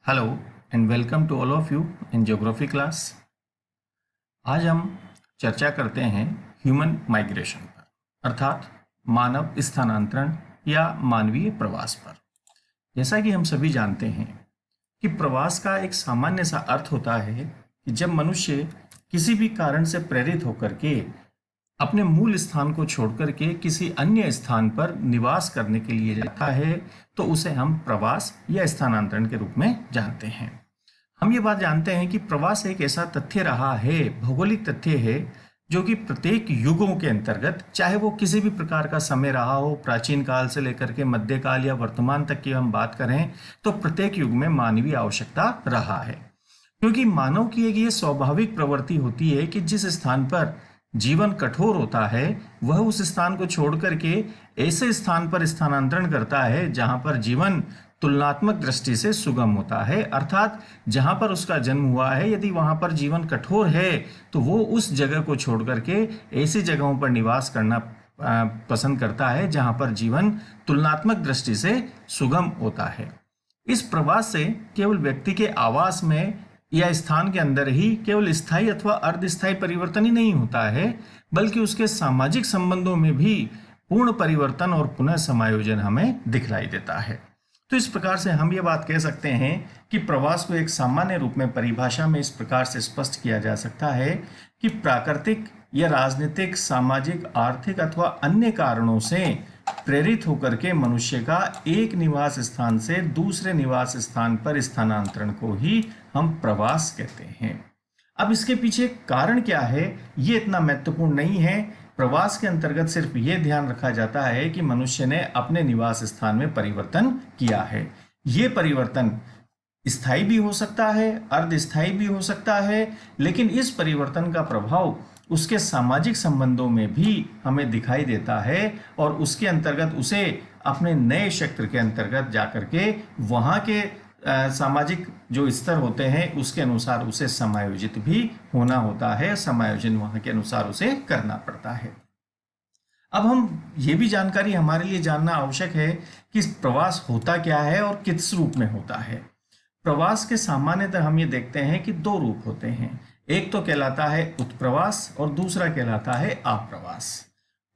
Hello and welcome to all of you in geography class. आज हम चर्चा करते हैं ह्यूमन माइग्रेशन पर, अर्थात मानव स्थानांतरण या मानवीय प्रवास पर। जैसा कि हम सभी जानते हैं कि प्रवास का एक सामान्य सा अर्थ होता है कि जब मनुष्य किसी भी कारण से प्रेरित होकर के अपने मूल स्थान को छोड़कर के किसी अन्य स्थान पर निवास करने के लिए जाता है तो उसे हम प्रवास या स्थानांतरण के रूप में जानते हैं। हम ये बात जानते हैं कि प्रवास एक ऐसा तथ्य रहा है, भौगोलिक तथ्य है, जो कि प्रत्येक युगों के अंतर्गत, चाहे वो किसी भी प्रकार का समय रहा हो, प्राचीन काल से लेकर के मध्यकाल या वर्तमान तक की हम बात करें तो प्रत्येक युग में मानवीय आवश्यकता रहा है। क्योंकि मानव की एक ये स्वाभाविक प्रवृत्ति होती है कि जिस स्थान पर जीवन कठोर होता है वह उस स्थान को छोड़ करके ऐसे स्थान पर स्थानांतरण करता है जहां पर जीवन तुलनात्मक दृष्टि से सुगम होता है। अर्थात जहां पर उसका जन्म हुआ है, यदि वहां पर जीवन कठोर है तो वो उस जगह को छोड़ करके ऐसी जगहों पर निवास करना पसंद करता है जहां पर जीवन तुलनात्मक दृष्टि से सुगम होता है। इस प्रवास से केवल व्यक्ति के आवास में या स्थान के अंदर ही केवल स्थायी अथवा अर्धस्थायी परिवर्तन ही नहीं होता है, बल्कि उसके सामाजिक संबंधों में भी पूर्ण परिवर्तन और पुनः समायोजन हमें दिखलाई देता है। तो इस प्रकार से हम ये बात कह सकते हैं कि प्रवास को एक सामान्य रूप में परिभाषा में इस प्रकार से स्पष्ट किया जा सकता है कि प्राकृतिक या राजनीतिक, सामाजिक, आर्थिक अथवा अन्य कारणों से प्रेरित होकर के मनुष्य का एक निवास स्थान से दूसरे निवास स्थान पर स्थानांतरण को ही हम प्रवास कहते हैं। अब इसके पीछे कारण क्या है ये इतना महत्वपूर्ण नहीं है। प्रवास के अंतर्गत सिर्फ ये ध्यान रखा जाता है कि मनुष्य ने अपने निवास स्थान में परिवर्तन किया है। ये परिवर्तन स्थायी भी हो सकता है, अर्धस्थायी भी हो सकता है, लेकिन इस परिवर्तन का प्रभाव उसके सामाजिक संबंधों में भी हमें दिखाई देता है और उसके अंतर्गत उसे अपने नए क्षेत्र के अंतर्गत जाकर के वहाँ के सामाजिक जो स्तर होते हैं उसके अनुसार उसे समायोजित भी होना होता है। समायोजन वहाँ के अनुसार उसे करना पड़ता है। अब हम ये भी जानकारी हमारे लिए जानना आवश्यक है कि प्रवास होता क्या है और किस रूप में होता है। प्रवास के सामान्यतः हम ये देखते हैं कि दो रूप होते हैं। एक तो कहलाता है उत्प्रवास और दूसरा कहलाता है आप्रवास।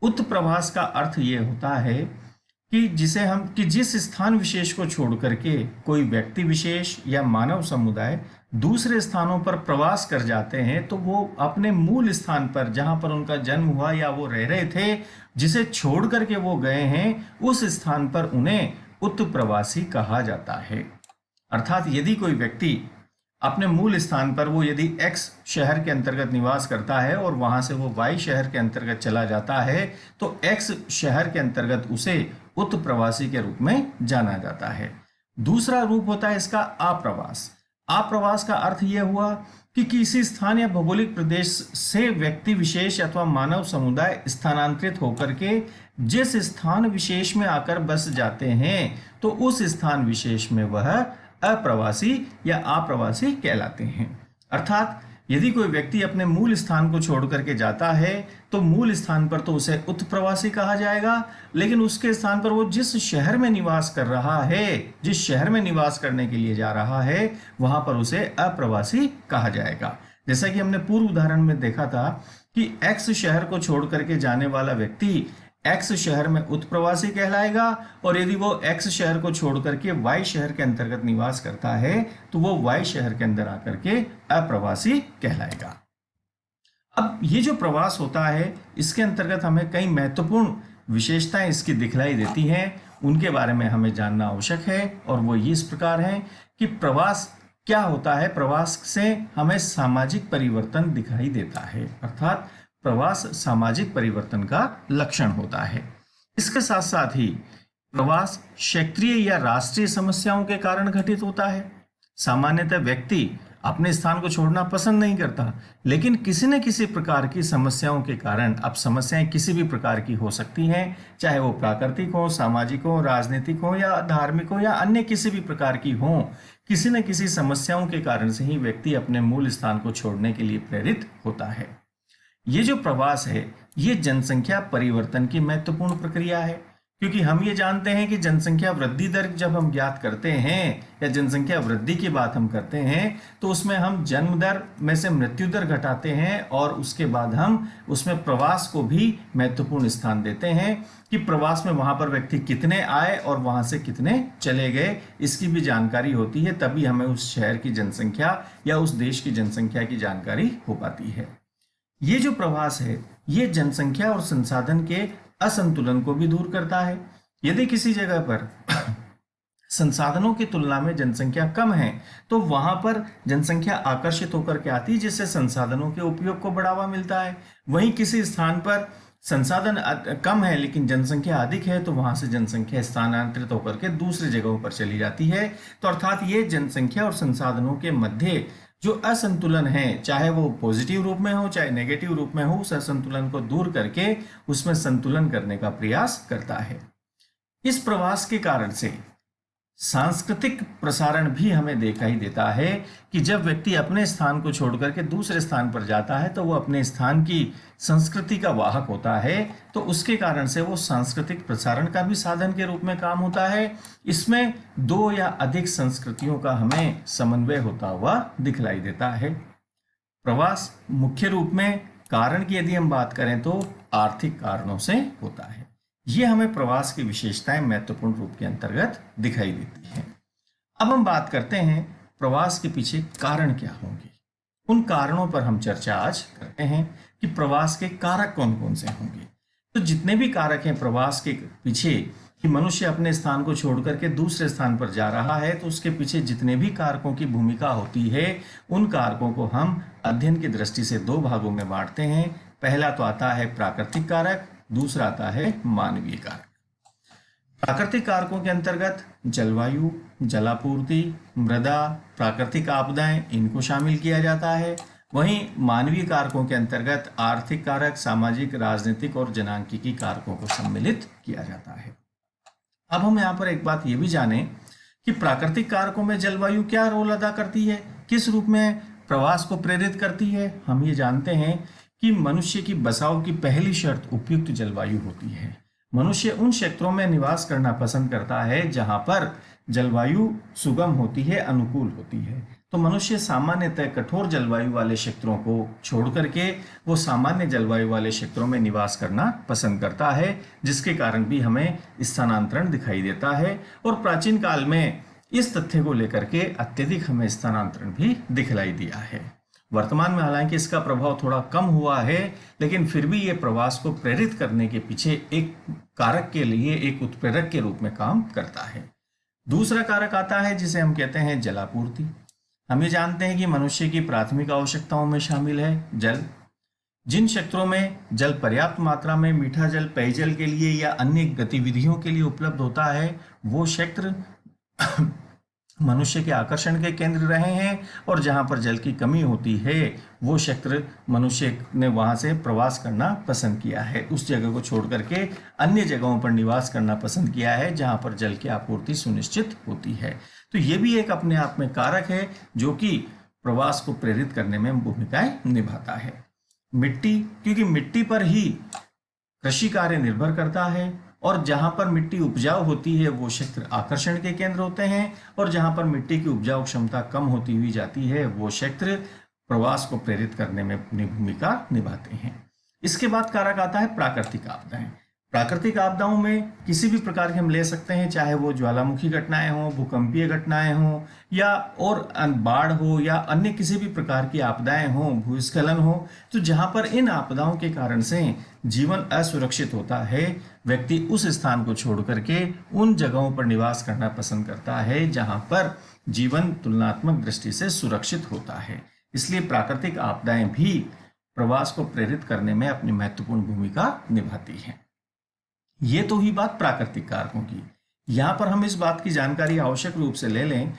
उत्प्रवास का अर्थ ये होता है कि जिस स्थान विशेष को छोड़ करके कोई व्यक्ति विशेष या मानव समुदाय दूसरे स्थानों पर प्रवास कर जाते हैं तो वो अपने मूल स्थान पर जहां पर उनका जन्म हुआ या वो रह रहे थे, जिसे छोड़ करके वो गए हैं, उस स्थान पर उन्हें उत्प्रवासी कहा जाता है। अर्थात यदि कोई व्यक्ति अपने मूल स्थान पर वो यदि X शहर के अंतर्गत निवास करता है और वहां से वो Y शहर के अंतर्गत चला जाता है तो X शहर के अंतर्गत उसे उत्प्रवासी के रूप में जाना जाता है। दूसरा रूप होता है इसका आप्रवास। आप्रवास का अर्थ यह हुआ कि किसी स्थान या भौगोलिक प्रदेश से व्यक्ति विशेष अथवा मानव समुदाय स्थानांतरित होकर के जिस स्थान विशेष में आकर बस जाते हैं तो उस स्थान विशेष में वह अप्रवासी या आप्रवासी कहलाते हैं। अर्थात यदि कोई व्यक्ति अपने मूल स्थान को छोड़ करके जाता है तो मूल स्थान पर तो उसे उत्प्रवासी कहा जाएगा, लेकिन उसके स्थान पर वो जिस शहर में निवास कर रहा है, जिस शहर में निवास करने के लिए जा रहा है, वहां पर उसे अप्रवासी कहा जाएगा। जैसा कि हमने पूर्व उदाहरण में देखा था कि X शहर को छोड़ करके जाने वाला व्यक्ति X शहर में उत्प्रवासी कहलाएगा और यदि वो X शहर को छोड़ करके Y शहर के अंतर्गत निवास करता है तो वो Y शहर के अंदर आकर के अप्रवासी कहलाएगा। अब ये जो प्रवास होता है इसके अंतर्गत हमें कई महत्वपूर्ण विशेषताएं इसकी दिखलाई देती हैं, उनके बारे में हमें जानना आवश्यक है और वो ये इस प्रकार है कि प्रवास क्या होता है। प्रवास से हमें सामाजिक परिवर्तन दिखाई देता है, अर्थात प्रवास सामाजिक परिवर्तन का लक्षण होता है। इसके साथ साथ ही प्रवास क्षेत्रीय या राष्ट्रीय समस्याओं के कारण घटित होता है। सामान्यतः व्यक्ति अपने स्थान को छोड़ना पसंद नहीं करता, लेकिन किसी न किसी प्रकार की समस्याओं के कारण, अब समस्याएं किसी भी प्रकार की हो सकती हैं, चाहे वो प्राकृतिक हो, सामाजिक हो, राजनीतिक हो या धार्मिक हो या अन्य किसी भी प्रकार की हो, किसी न किसी समस्याओं के कारण से ही व्यक्ति अपने मूल स्थान को छोड़ने के लिए प्रेरित होता है। ये जो प्रवास है ये जनसंख्या परिवर्तन की महत्वपूर्ण प्रक्रिया है, क्योंकि हम ये जानते हैं कि जनसंख्या वृद्धि दर जब हम ज्ञात करते हैं या जनसंख्या वृद्धि की बात हम करते हैं तो उसमें हम जन्म दर में से मृत्यु दर घटाते हैं और उसके बाद हम उसमें प्रवास को भी महत्वपूर्ण स्थान देते हैं कि प्रवास में वहां पर व्यक्ति कितने आए और वहां से कितने चले गए, इसकी भी जानकारी होती है, तभी हमें उस शहर की जनसंख्या या उस देश की जनसंख्या की जानकारी हो पाती है। ये जो प्रवास है ये जनसंख्या और संसाधन के असंतुलन को भी दूर करता है। यदि किसी जगह पर संसाधनों की तुलना में जनसंख्या कम है तो वहां पर जनसंख्या आकर्षित होकर के आती है, जिससे संसाधनों के उपयोग को बढ़ावा मिलता है। वहीं किसी स्थान पर संसाधन कम है लेकिन जनसंख्या अधिक है तो वहां से जनसंख्या स्थानांतरित होकर के दूसरी जगहों पर चली जाती है। तो अर्थात ये जनसंख्या और संसाधनों के मध्य जो असंतुलन है, चाहे वो पॉजिटिव रूप में हो चाहे नेगेटिव रूप में हो, उस असंतुलन को दूर करके उसमें संतुलन करने का प्रयास करता है। इस प्रवास के कारण से सांस्कृतिक प्रसारण भी हमें दिखाई देता है कि जब व्यक्ति अपने स्थान को छोड़कर के दूसरे स्थान पर जाता है तो वो अपने स्थान की संस्कृति का वाहक होता है, तो उसके कारण से वो सांस्कृतिक प्रसारण का भी साधन के रूप में काम होता है। इसमें दो या अधिक संस्कृतियों का हमें समन्वय होता हुआ दिखलाई देता है। प्रवास मुख्य रूप में कारण की यदि हम बात करें तो आर्थिक कारणों से होता है। ये हमें प्रवास की विशेषताएं महत्वपूर्ण रूप के अंतर्गत दिखाई देती है। अब हम बात करते हैं प्रवास के पीछे कारण क्या होंगे। उन कारणों पर हम चर्चा आज करते हैं कि प्रवास के कारक कौन कौन से होंगे। तो जितने भी कारक हैं प्रवास के पीछे कि मनुष्य अपने स्थान को छोड़कर के दूसरे स्थान पर जा रहा है, तो उसके पीछे जितने भी कारकों की भूमिका होती है उन कारकों को हम अध्ययन की दृष्टि से दो भागों में बांटते हैं। पहला तो आता है प्राकृतिक कारक, दूसरा आता है मानवीय कारक। प्राकृतिक कारकों के अंतर्गत जलवायु, जलापूर्ति, मृदा, प्राकृतिक आपदाएं, इनको शामिल किया जाता है। वहीं मानवीय कारकों के अंतर्गत आर्थिक कारक, सामाजिक, राजनीतिक और जनांकीय कारकों को सम्मिलित किया जाता है। अब हम यहाँ पर एक बात ये भी जानें कि प्राकृतिक कारकों में जलवायु क्या रोल अदा करती है, किस रूप में प्रवास को प्रेरित करती है। हम ये जानते हैं कि मनुष्य की बसाव की पहली शर्त उपयुक्त जलवायु होती है। मनुष्य उन क्षेत्रों में निवास करना पसंद करता है जहां पर जलवायु सुगम होती है, अनुकूल होती है। तो मनुष्य सामान्यतः कठोर जलवायु वाले क्षेत्रों को छोड़ करके वो सामान्य जलवायु वाले क्षेत्रों में निवास करना पसंद करता है, जिसके कारण भी हमें स्थानांतरण दिखाई देता है। और प्राचीन काल में इस तथ्य को लेकर के अत्यधिक हमें स्थानांतरण भी दिखलाई दिया है। वर्तमान में हालांकि इसका प्रभाव थोड़ा कम हुआ है, लेकिन फिर भी ये प्रवास को प्रेरित करने के पीछे एक कारक के लिए एक उत्प्रेरक के रूप में काम करता है। दूसरा कारक आता है जिसे हम कहते हैं जलापूर्ति। हम ये जानते हैं कि मनुष्य की प्राथमिक आवश्यकताओं में शामिल है जल। जिन क्षेत्रों में जल पर्याप्त मात्रा में मीठा जल पेयजल के लिए या अन्य गतिविधियों के लिए उपलब्ध होता है, वो क्षेत्र मनुष्य के आकर्षण के केंद्र रहे हैं, और जहां पर जल की कमी होती है वो क्षेत्र मनुष्य ने वहां से प्रवास करना पसंद किया है, उस जगह को छोड़ करके अन्य जगहों पर निवास करना पसंद किया है जहां पर जल की आपूर्ति सुनिश्चित होती है। तो ये भी एक अपने आप में कारक है जो कि प्रवास को प्रेरित करने में भूमिकाएं निभाता है। मिट्टी, क्योंकि मिट्टी पर ही कृषि कार्य निर्भर करता है, और जहां पर मिट्टी उपजाऊ होती है वो क्षेत्र आकर्षण के केंद्र होते हैं, और जहां पर मिट्टी की उपजाऊ क्षमता कम होती हुई जाती है वो क्षेत्र प्रवास को प्रेरित करने में अपनी भूमिका निभाते हैं। इसके बाद कारक आता है प्राकृतिक आपदाएं। प्राकृतिक आपदाओं में किसी भी प्रकार के हम ले सकते हैं, चाहे वो ज्वालामुखी घटनाएं हो, भूकंपीय घटनाएं हो, या और बाढ़ हो, या अन्य किसी भी प्रकार की आपदाएं हो, भूस्खलन हो। तो जहां पर इन आपदाओं के कारण से जीवन असुरक्षित होता है, व्यक्ति उस स्थान को छोड़ करके उन जगहों पर निवास करना पसंद करता है जहां पर जीवन तुलनात्मक दृष्टि से सुरक्षित होता है। इसलिए प्राकृतिक आपदाएं भी प्रवास को प्रेरित करने में अपनी महत्वपूर्ण भूमिका निभाती हैं। ये तो ही बात प्राकृतिक कारकों की। यहां पर हम इस बात की जानकारी आवश्यक रूप से ले लें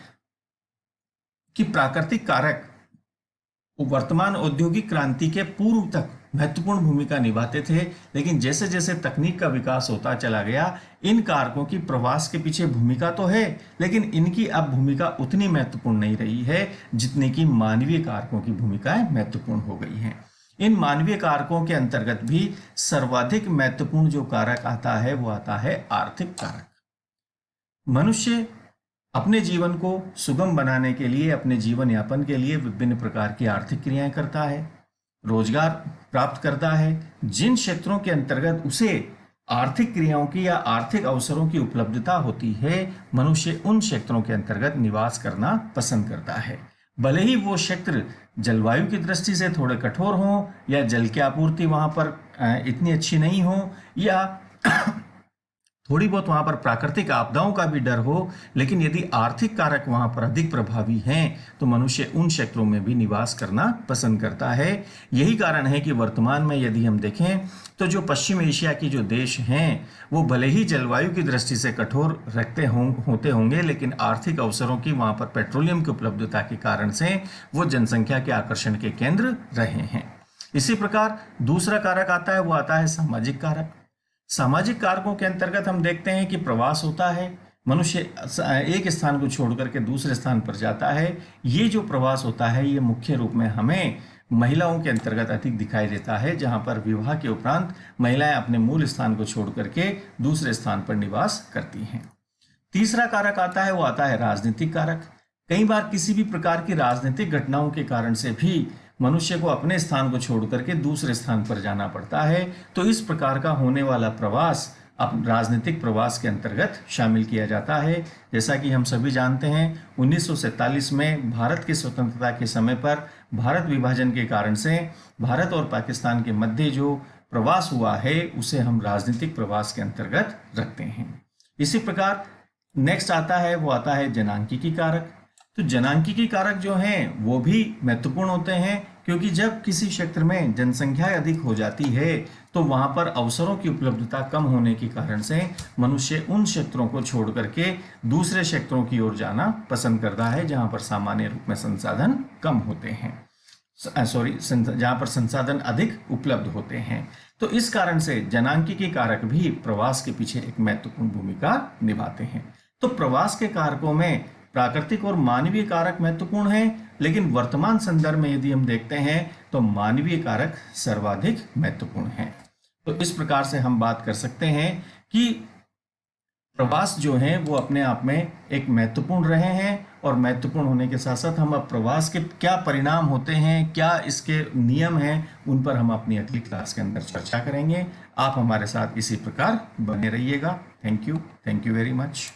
कि प्राकृतिक कारक वर्तमान औद्योगिक क्रांति के पूर्व तक महत्वपूर्ण भूमिका निभाते थे, लेकिन जैसे जैसे तकनीक का विकास होता चला गया, इन कारकों की प्रवास के पीछे भूमिका तो है, लेकिन इनकी अब भूमिका उतनी महत्वपूर्ण नहीं रही है जितनी कि मानवीय कारकों की भूमिकाएं महत्वपूर्ण हो गई हैं। इन मानवीय कारकों के अंतर्गत भी सर्वाधिक महत्वपूर्ण जो कारक आता है वो आता है आर्थिक कारक। मनुष्य अपने जीवन को सुगम बनाने के लिए, अपने जीवन यापन के लिए विभिन्न प्रकार की आर्थिक क्रियाएं करता है, रोजगार प्राप्त करता है। जिन क्षेत्रों के अंतर्गत उसे आर्थिक क्रियाओं की या आर्थिक अवसरों की उपलब्धता होती है, मनुष्य उन क्षेत्रों के अंतर्गत निवास करना पसंद करता है। भले ही वो क्षेत्र जलवायु की दृष्टि से थोड़े कठोर हों, या जल की आपूर्ति वहां पर इतनी अच्छी नहीं हो, या थोड़ी बहुत वहां पर प्राकृतिक आपदाओं का भी डर हो, लेकिन यदि आर्थिक कारक वहां पर अधिक प्रभावी हैं तो मनुष्य उन क्षेत्रों में भी निवास करना पसंद करता है। यही कारण है कि वर्तमान में यदि हम देखें तो जो पश्चिम एशिया की जो देश हैं वो भले ही जलवायु की दृष्टि से कठोर होते होंगे, लेकिन आर्थिक अवसरों की वहां पर पेट्रोलियम की उपलब्धता के कारण से वो जनसंख्या के आकर्षण के केंद्र रहे हैं। इसी प्रकार दूसरा कारक आता है, वो आता है सामाजिक कारक। सामाजिक कारकों के अंतर्गत हम देखते हैं कि प्रवास होता है, मनुष्य एक स्थान को छोड़कर के दूसरे स्थान पर जाता है। ये जो प्रवास होता है ये मुख्य रूप में हमें महिलाओं के अंतर्गत अधिक दिखाई देता है, जहां पर विवाह के उपरांत महिलाएं अपने मूल स्थान को छोड़कर के दूसरे स्थान पर निवास करती हैं। तीसरा कारक आता है, वो आता है राजनीतिक कारक। कई बार किसी भी प्रकार की राजनीतिक घटनाओं के कारण से भी मनुष्य को अपने स्थान को छोड़ करके दूसरे स्थान पर जाना पड़ता है, तो इस प्रकार का होने वाला प्रवास अब राजनीतिक प्रवास के अंतर्गत शामिल किया जाता है। जैसा कि हम सभी जानते हैं 1947 में भारत की स्वतंत्रता के समय पर भारत विभाजन के कारण से भारत और पाकिस्तान के मध्य जो प्रवास हुआ है उसे हम राजनीतिक प्रवास के अंतर्गत रखते हैं। इसी प्रकार नेक्स्ट आता है, वो आता है जनांकीकी कारक। तो जनांकीकी कारक जो हैं वो भी महत्वपूर्ण होते हैं, क्योंकि जब किसी क्षेत्र में जनसंख्या अधिक हो जाती है तो वहां पर अवसरों की उपलब्धता कम होने के कारण से मनुष्य उन क्षेत्रों को छोड़ करके दूसरे क्षेत्रों की ओर जाना पसंद करता है, जहां पर सामान्य रूप में संसाधन कम होते हैं, जहां पर संसाधन अधिक उपलब्ध होते हैं। तो इस कारण से जनांकीकी कारक भी प्रवास के पीछे एक महत्वपूर्ण भूमिका निभाते हैं। तो प्रवास के कारकों में प्राकृतिक और मानवीय कारक महत्वपूर्ण हैं, लेकिन वर्तमान संदर्भ में यदि हम देखते हैं तो मानवीय कारक सर्वाधिक महत्वपूर्ण हैं। तो इस प्रकार से हम बात कर सकते हैं कि प्रवास जो है वो अपने आप में एक महत्वपूर्ण रहे हैं, और महत्वपूर्ण होने के साथ साथ हम अब प्रवास के क्या परिणाम होते हैं, क्या इसके नियम हैं, उन पर हम अपनी अगली क्लास के अंदर चर्चा करेंगे। आप हमारे साथ इसी प्रकार बने रहिएगा। Thank you very much.